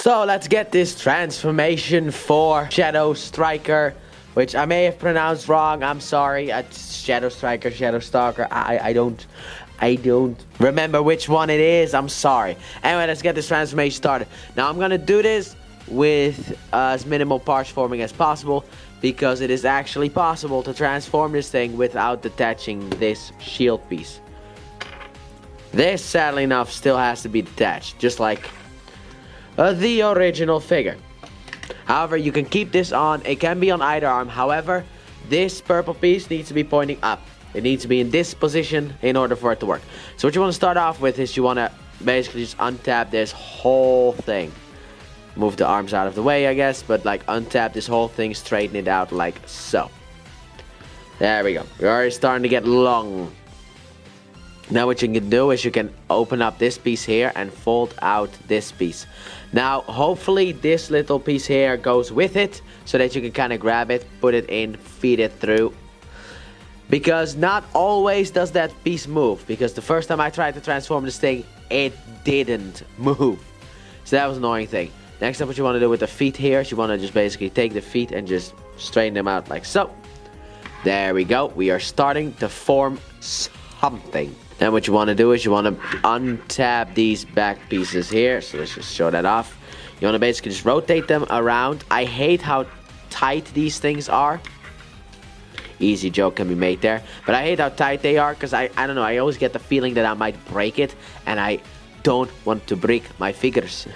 So let's get this transformation for Shadow Striker, which I may have pronounced wrong. I'm sorry. Shadow Striker, Shadow Stalker. I don't remember which one it is. I'm sorry. Anyway, let's get this transformation started. Now I'm gonna do this with as minimal parts forming as possible, because it is actually possible to transform this thing without detaching this shield piece. This, sadly enough, still has to be detached, just like the original figure. However, you can keep this on. It can be on either arm. However, this purple piece needs to be pointing up. It needs to be in this position in order for it to work. So what you want to start off with is you want to basically just untap this whole thing. Move the arms out of the way, I guess, but like untap this whole thing, straighten it out like so. There we go. We're already starting to get long. Now what you can do is you can open up this piece here and fold out this piece. Now hopefully this little piece here goes with it, so that you can kind of grab it, put it in, feed it through. Because not always does that piece move, because the first time I tried to transform this thing, it didn't move. So that was an annoying thing. Next up, what you want to do with the feet here is you want to just basically take the feet and just straighten them out like so. There we go. We are starting to form something. Then what you want to do is you want to untap these back pieces here. So let's just show that off. You want to basically just rotate them around. I hate how tight these things are. Easy joke can be made there. But I hate how tight they are, because I don't know, I always get the feeling that I might break it, and I don't want to break my figures.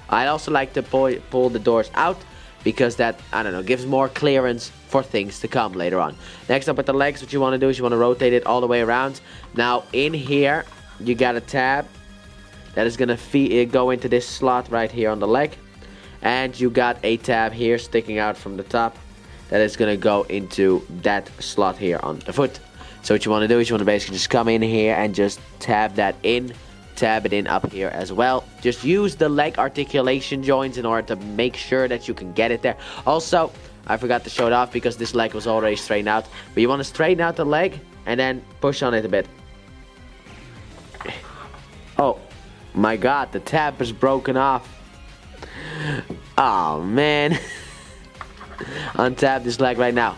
I also like to pull the doors out, because that, I don't know, gives more clearance for things to come later on. Next up with the legs, what you want to do is you want to rotate it all the way around. Now in here, you got a tab that is going to go into this slot right here on the leg. And you got a tab here sticking out from the top that is going to go into that slot here on the foot. So what you want to do is you want to basically just come in here and just tab that in. Tab it in up here as well. Just use the leg articulation joints in order to make sure that you can get it there. Also, I forgot to show it off because this leg was already straightened out. But you want to straighten out the leg and then push on it a bit. Oh my god, the tab is broken off. Oh man. Untap this leg right now.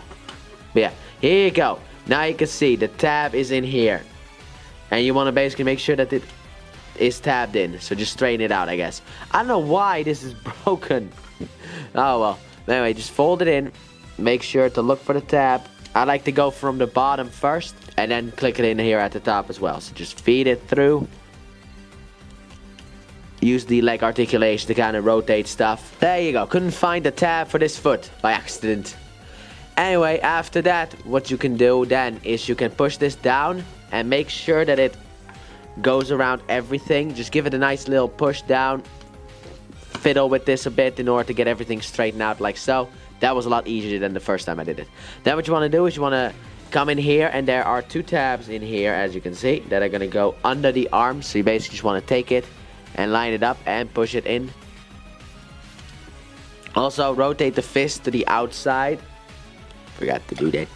But yeah, here you go. Now you can see the tab is in here. And you want to basically make sure that it is tabbed in, so just straighten it out, I guess. I don't know why this is broken. Oh well. Anyway, just fold it in. Make sure to look for the tab. I like to go from the bottom first and then click it in here at the top as well. So just feed it through. Use the leg articulation to kind of rotate stuff. There you go. Couldn't find the tab for this foot by accident. Anyway, after that, what you can do then is you can push this down and make sure that it goes around everything. Just give it a nice little push down. Fiddle with this a bit in order to get everything straightened out like so. That was a lot easier than the first time I did it. Then what you want to do is you want to come in here, and there are two tabs in here, as you can see, that are going to go under the arm. So you basically just want to take it and line it up and push it in. Also rotate the fist to the outside. Forgot to do that.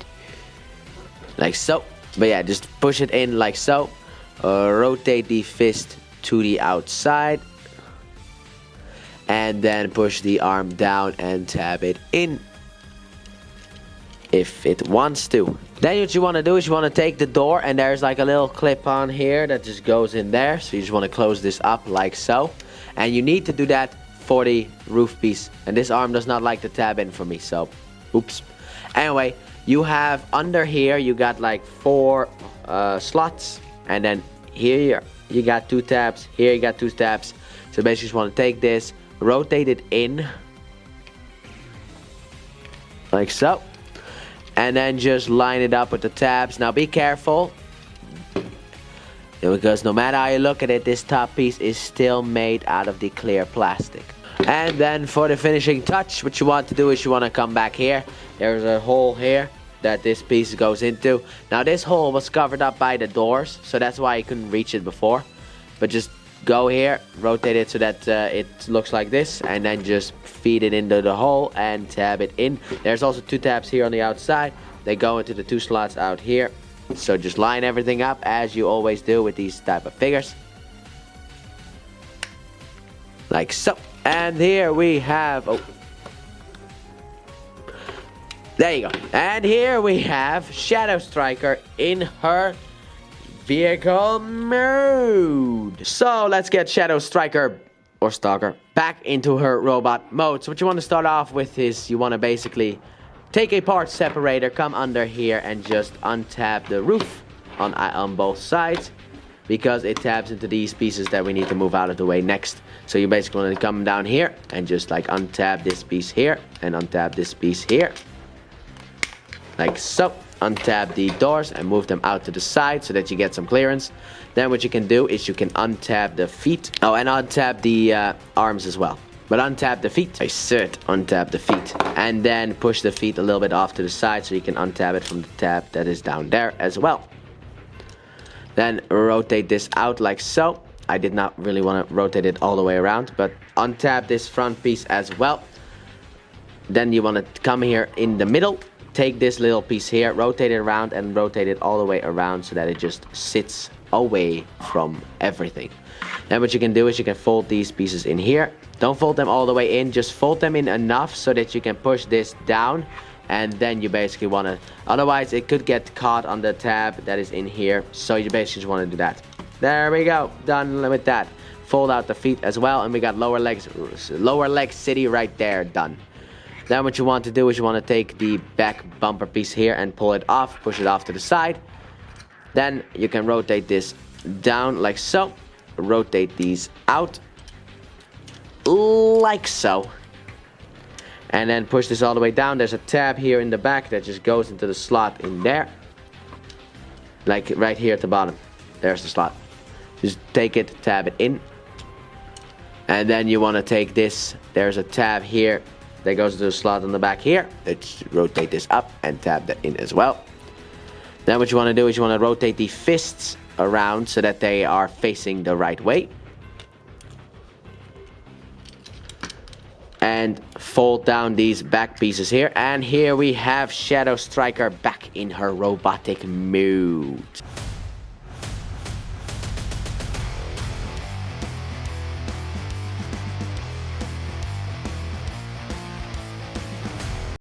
Like so. But yeah, just push it in like so. Rotate the fist to the outside. And then push the arm down and tab it in. If it wants to. Then what you want to do is you want to take the door, and there's like a little clip on here that just goes in there. So you just want to close this up like so. And you need to do that for the roof piece. And this arm does not like to tab in for me, so oops. Anyway, you have under here, you got like 4 slots. And then here you got 2 tabs. Here you got 2 tabs. So basically just want to take this, rotate it in. Like so. And then just line it up with the tabs. Now be careful. Because no matter how you look at it, this top piece is still made out of the clear plastic. And then for the finishing touch, what you want to do is you want to come back here. There's a hole here that this piece goes into. Now this hole was covered up by the doors, so that's why you couldn't reach it before. But just go here, rotate it so that it looks like this, and then just feed it into the hole and tab it in. There's also 2 tabs here on the outside. They go into the 2 slots out here. So just line everything up as you always do with these type of figures. Like so. And here we have... Oh. There you go. And here we have Shadow Striker in her vehicle mode. So let's get Shadow Striker or Stalker back into her robot mode. So what you want to start off with is you want to basically take a part separator, come under here and just untap the roof on both sides, because it taps into these pieces that we need to move out of the way next. So you basically want to come down here and just like untap this piece here and untap this piece here. Like so. Untap the doors and move them out to the side so that you get some clearance. Then what you can do is you can untap the feet. Oh, and untap the arms as well. But untap the feet. I said untap the feet. And then push the feet a little bit off to the side so you can untap it from the tab that is down there as well. Then rotate this out like so. I did not really want to rotate it all the way around, but untap this front piece as well. Then you want to come here in the middle. Take this little piece here, rotate it around and rotate it all the way around so that it just sits away from everything. Then what you can do is you can fold these pieces in here. Don't fold them all the way in, just fold them in enough so that you can push this down. And then you basically want to, otherwise it could get caught on the tab that is in here. So you basically just want to do that. There we go, done with that. Fold out the feet as well, and we got lower leg city right there, done. Then what you want to do is you want to take the back bumper piece here and pull it off, push it off to the side. Then you can rotate this down like so. Rotate these out like so. And then push this all the way down. There's a tab here in the back that just goes into the slot in there. Like right here at the bottom. There's the slot. Just take it, tab it in. And then you want to take this. There's a tab here that goes to the slot on the back here. Let's rotate this up and tab that in as well. Then what you want to do is you want to rotate the fists around so that they are facing the right way. And fold down these back pieces here. And here we have Shadow Striker back in her robotic mode.